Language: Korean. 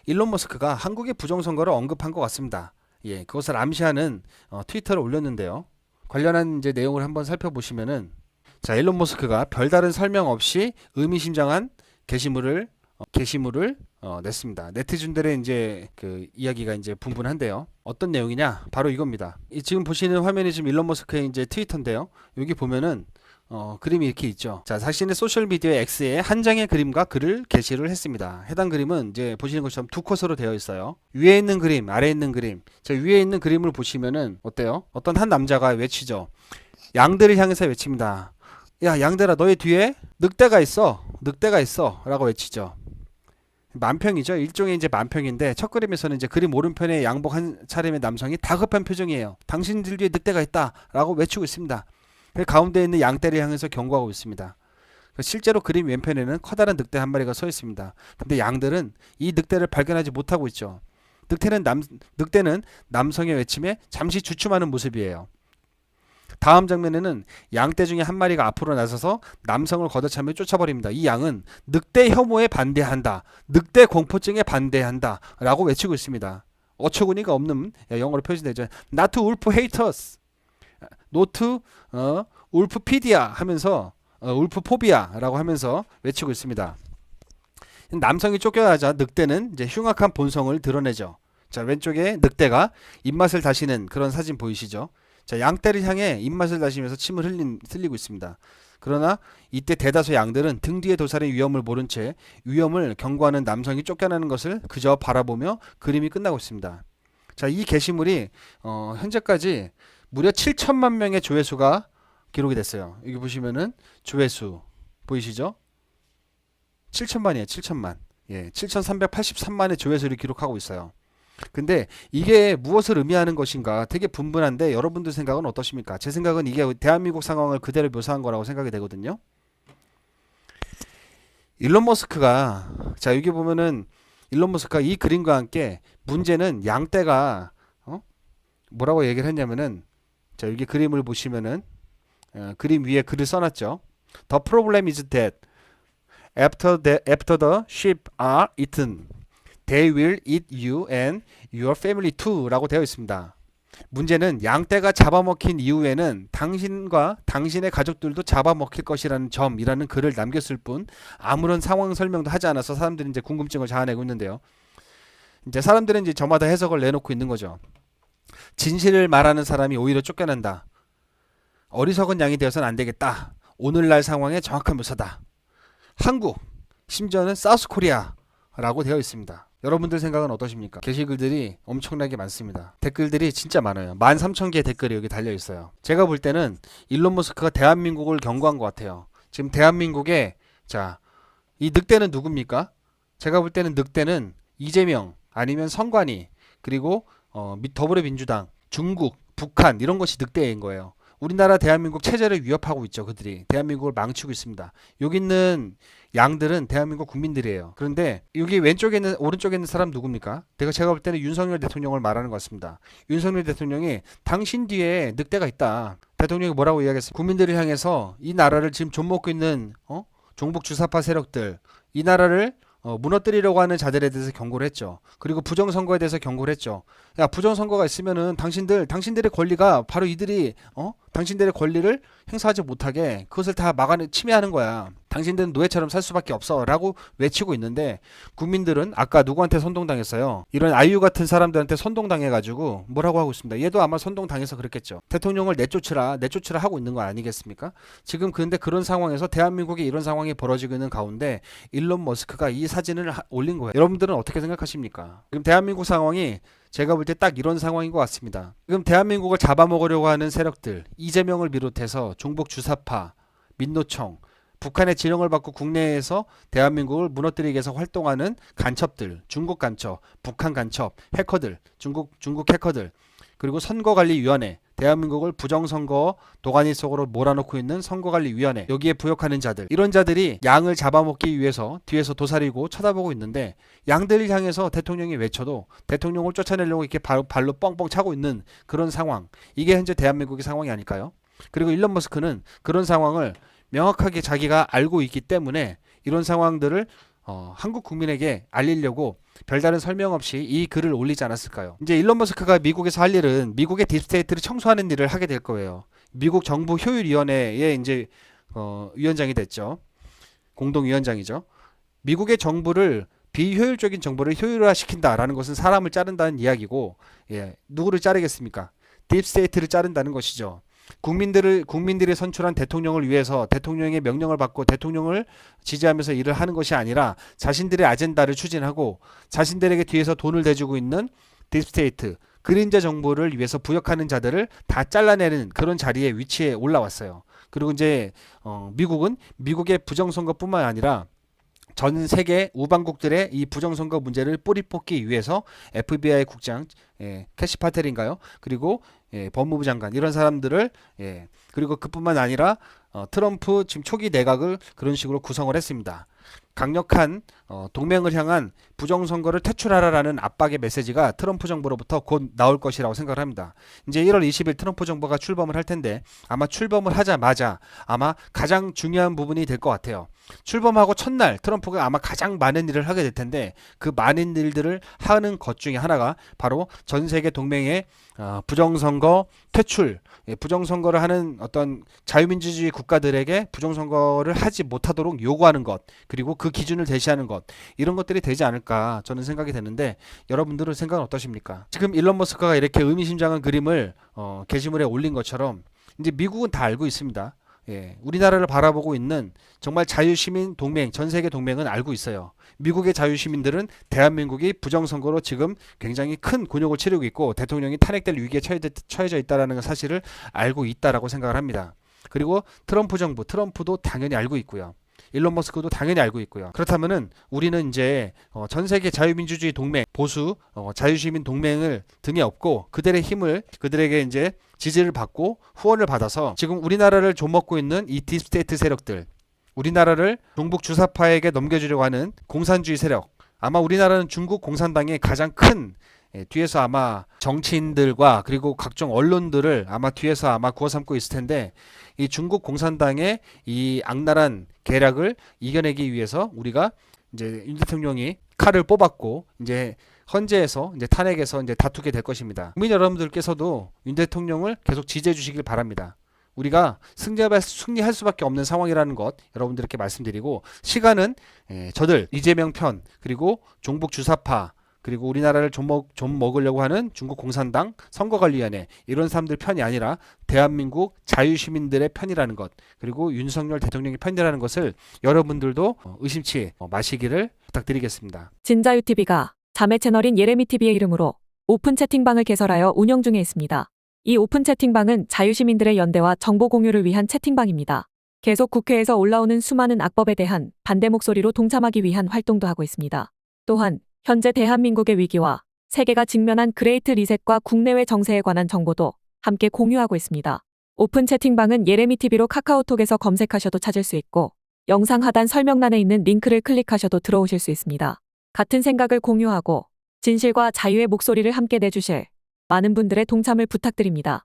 일론 머스크가 한국의 부정선거를 언급한 것 같습니다. 예, 그것을 암시하는 트위터를 올렸는데요. 관련한 이제 내용을 한번 살펴보시면은 자, 일론 머스크가 별다른 설명 없이 의미심장한 게시물을 냈습니다. 네티즌들의 이제 그 이야기가 이제 분분한데요. 어떤 내용이냐? 바로 이겁니다. 지금 보시는 화면이 지금 일론 머스크의 이제 트위터인데요. 여기 보면은 그림이 이렇게 있죠. 자, 자신의 소셜미디어 X에 한 장의 그림과 글을 게시를 했습니다. 해당 그림은 이제 보시는 것처럼 두 컷으로 되어 있어요. 위에 있는 그림, 아래에 있는 그림. 자, 위에 있는 그림을 보시면은 어때요? 어떤 한 남자가 외치죠. 양들을 향해서 외칩니다. 야, 양들아, 너의 뒤에 늑대가 있어. 늑대가 있어. 라고 외치죠. 만평이죠. 일종의 이제 만평인데 첫 그림에서는 이제 그림 오른편에 양복 한 차림의 남성이 다급한 표정이에요. 당신들 뒤에 늑대가 있다. 라고 외치고 있습니다. 가운데 있는 양떼를 향해서 경고하고 있습니다. 실제로 그림 왼편에는 커다란 늑대 한 마리가 서 있습니다. 근데 양들은 이 늑대를 발견하지 못하고 있죠. 늑대는 남성의 외침에 잠시 주춤하는 모습이에요. 다음 장면에는 양떼 중에 한 마리가 앞으로 나서서 남성을 걷어차며 쫓아버립니다. 이 양은 늑대 혐오에 반대한다. 늑대 공포증에 반대한다. 라고 외치고 있습니다. 어처구니가 없는 영어로 표시되죠. Not to wolf haters. Not to 울프피디아 하면서 울프포비아라고 하면서 외치고 있습니다. 남성이 쫓겨나자 늑대는 이제 흉악한 본성을 드러내죠. 자, 왼쪽에 늑대가 입맛을 다시는 그런 사진 보이시죠? 자, 양떼를 향해 입맛을 다시면서 침을 흘리고 있습니다. 그러나 이때 대다수 양들은 등 뒤에 도사린 위험을 모른 채 위험을 경고하는 남성이 쫓겨나는 것을 그저 바라보며 그림이 끝나고 있습니다. 자, 이 게시물이 현재까지 무려 7천만 명의 조회수가 기록이 됐어요. 여기 보시면은 조회수 보이시죠? 7천만이에요. 7천만. 예, 7,383만의 조회수를 기록하고 있어요. 근데 이게 무엇을 의미하는 것인가 되게 분분한데 여러분들 생각은 어떠십니까? 제 생각은 이게 대한민국 상황을 그대로 묘사한 거라고 생각이 되거든요. 일론 머스크가 자, 여기 보면은 일론 머스크가 이 그림과 함께 문제는 양떼가 뭐라고 얘기를 했냐면은 자, 여기 그림을 보시면은 그림 위에 글을 써놨죠. The problem is that after the sheep are eaten, they will eat you and your family too 라고 되어 있습니다. 문제는 양떼가 잡아먹힌 이후에는 당신과 당신의 가족들도 잡아먹힐 것이라는 점이라는 글을 남겼을 뿐 아무런 상황 설명도 하지 않아서 사람들이 이제 궁금증을 자아내고 있는데요. 이제 사람들은 이제 저마다 해석을 내놓고 있는 거죠. 진실을 말하는 사람이 오히려 쫓겨난다. 어리석은 양이 되어서는 안 되겠다. 오늘날 상황의 정확한 묘사다. 한국, 심지어는 사우스코리아라고 되어 있습니다. 여러분들 생각은 어떠십니까? 게시글들이 엄청나게 많습니다. 댓글들이 진짜 많아요. 13,000개의 댓글이 여기 달려 있어요. 제가 볼 때는 일론 머스크가 대한민국을 경고한 것 같아요. 지금 대한민국에 자, 이 늑대는 누굽니까? 제가 볼 때는 늑대는 이재명 아니면 선관위 그리고 더불어민주당, 중국, 북한 이런 것이 늑대인 거예요. 우리나라 대한민국 체제를 위협하고 있죠. 그들이 대한민국을 망치고 있습니다. 여기 있는 양들은 대한민국 국민들이에요. 그런데 여기 왼쪽에 있는 오른쪽에 있는 사람 누굽니까? 제가 볼 때는 윤석열 대통령을 말하는 것 같습니다. 윤석열 대통령이 당신 뒤에 늑대가 있다. 대통령이 뭐라고 이야기했습니까? 국민들을 향해서 이 나라를 지금 좀먹고 있는 종북 주사파 세력들, 이 나라를 무너뜨리려고 하는 자들에 대해서 경고를 했죠. 그리고 부정선거에 대해서 경고를 했죠. 야, 부정선거가 있으면은 당신들의 권리가 바로 이들이 당신들의 권리를 행사하지 못하게 그것을 다 침해하는 거야. 당신들은 노예처럼 살 수밖에 없어 라고 외치고 있는데 국민들은 아까 누구한테 선동당했어요? 이런 아이유 같은 사람들한테 선동당해가지고 뭐라고 하고 있습니다. 얘도 아마 선동당해서 그랬겠죠. 대통령을 내쫓으라 하고 있는 거 아니겠습니까? 지금 근데 그런 상황에서 대한민국에 이런 상황이 벌어지고 있는 가운데 일론 머스크가 이 사진을 올린 거예요. 여러분들은 어떻게 생각하십니까? 지금 대한민국 상황이 제가 볼 때 딱 이런 상황인 것 같습니다. 지금 대한민국을 잡아먹으려고 하는 세력들, 이재명을 비롯해서 종북 주사파, 민노총, 북한의 지령을 받고 국내에서 대한민국을 무너뜨리기 위해서 활동하는 간첩들, 중국 간첩, 북한 간첩, 해커들, 중국 해커들, 그리고 선거관리위원회, 대한민국을 부정선거 도가니 속으로 몰아넣고 있는 선거관리위원회, 여기에 부역하는 자들, 이런 자들이 양을 잡아먹기 위해서 뒤에서 도사리고 쳐다보고 있는데 양들을 향해서 대통령이 외쳐도 대통령을 쫓아내려고 이렇게 발로 뻥뻥 차고 있는 그런 상황, 이게 현재 대한민국의 상황이 아닐까요? 그리고 일론 머스크는 그런 상황을 명확하게 자기가 알고 있기 때문에 이런 상황들을 한국 국민에게 알리려고 별다른 설명 없이 이 글을 올리지 않았을까요? 이제 일론 머스크가 미국에서 할 일은 미국의 딥스테이트를 청소하는 일을 하게 될 거예요. 미국 정부 효율위원회의 이제 위원장이 됐죠. 공동위원장이죠. 미국의 정부를 비효율적인 정보를 효율화시킨다라는 것은 사람을 자른다는 이야기고, 예, 누구를 자르겠습니까? 딥스테이트를 자른다는 것이죠. 국민들이 선출한 대통령을 위해서 대통령의 명령을 받고 대통령을 지지하면서 일을 하는 것이 아니라 자신들의 아젠다를 추진하고 자신들에게 뒤에서 돈을 대주고 있는 딥스테이트, 그림자 정보를 위해서 부역하는 자들을 다 잘라내는 그런 자리에 위치에 올라왔어요. 그리고 이제 미국은 미국의 부정선거뿐만 아니라 전 세계 우방국들의 이 부정선거 문제를 뿌리 뽑기 위해서 FBI 국장, 캐시 파텔인가요? 그리고 법무부 장관 이런 사람들을, 그리고 그뿐만 아니라 트럼프 지금 초기 내각을 그런 식으로 구성을 했습니다. 강력한 동맹을 향한 부정선거를 퇴출하라라는 압박의 메시지가 트럼프 정부로부터 곧 나올 것이라고 생각을 합니다. 이제 1월 20일 트럼프 정부가 출범을 할 텐데 아마 출범을 하자마자 아마 가장 중요한 부분이 될 것 같아요. 출범하고 첫날 트럼프가 아마 가장 많은 일을 하게 될 텐데 그 많은 일들을 하는 것 중에 하나가 바로 전 세계 동맹의 부정선거 퇴출, 부정선거를 하는 어떤 자유민주주의 국가들에게 부정선거를 하지 못하도록 요구하는 것, 그리고 그 기준을 제시하는 것, 이런 것들이 되지 않을까 저는 생각이 되는데 여러분들은 생각은 어떠십니까? 지금 일론 머스크가 이렇게 의미심장한 그림을 게시물에 올린 것처럼 이제 미국은 다 알고 있습니다. 우리나라를 바라보고 있는 정말 자유시민 동맹, 전 세계 동맹은 알고 있어요. 미국의 자유시민들은 대한민국이 부정선거로 지금 굉장히 큰 곤욕을 치르고 있고 대통령이 탄핵될 위기에 처해져 있다는 사실을 알고 있다라고 생각을 합니다. 그리고 트럼프 정부, 트럼프도 당연히 알고 있고요. 일론 머스크도 당연히 알고 있고요. 그렇다면은 우리는 이제 전 세계 자유민주주의 동맹, 보수 자유시민 동맹을 등에 업고 그들의 힘을, 그들에게 이제 지지를 받고 후원을 받아서 지금 우리나라를 좀먹고 있는 이 딥스테이트 세력들, 우리나라를 종북 주사파에게 넘겨주려고 하는 공산주의 세력, 아마 우리나라는 중국 공산당의 가장 큰, 뒤에서 아마 정치인들과 그리고 각종 언론들을 아마 뒤에서 아마 구워 삼고 있을 텐데 이 중국 공산당의 이 악랄한 계략을 이겨내기 위해서 우리가 이제 윤 대통령이 칼을 뽑았고 이제 헌재에서 이제 탄핵에서 이제 다투게 될 것입니다. 국민 여러분들께서도 윤 대통령을 계속 지지해 주시길 바랍니다. 우리가 승리할 수밖에 없는 상황이라는 것 여러분들께 말씀드리고, 시간은 저들 이재명 편, 그리고 종북 주사파, 그리고 우리나라를 좀 먹으려고 하는 중국 공산당, 선거관리위원회 이런 사람들 편이 아니라 대한민국 자유시민들의 편이라는 것, 그리고 윤석열 대통령의 편이라는 것을 여러분들도 의심치 마시기를 부탁드리겠습니다. 진자유TV가 자매 채널인 예레미TV의 이름으로 오픈 채팅방을 개설하여 운영 중에 있습니다. 이 오픈 채팅방은 자유시민들의 연대와 정보 공유를 위한 채팅방입니다. 계속 국회에서 올라오는 수많은 악법에 대한 반대 목소리로 동참하기 위한 활동도 하고 있습니다. 또한 현재 대한민국의 위기와 세계가 직면한 그레이트 리셋과 국내외 정세에 관한 정보도 함께 공유하고 있습니다. 오픈 채팅방은 예레미TV로 카카오톡에서 검색하셔도 찾을 수 있고 영상 하단 설명란에 있는 링크를 클릭하셔도 들어오실 수 있습니다. 같은 생각을 공유하고 진실과 자유의 목소리를 함께 내주실 많은 분들의 동참을 부탁드립니다.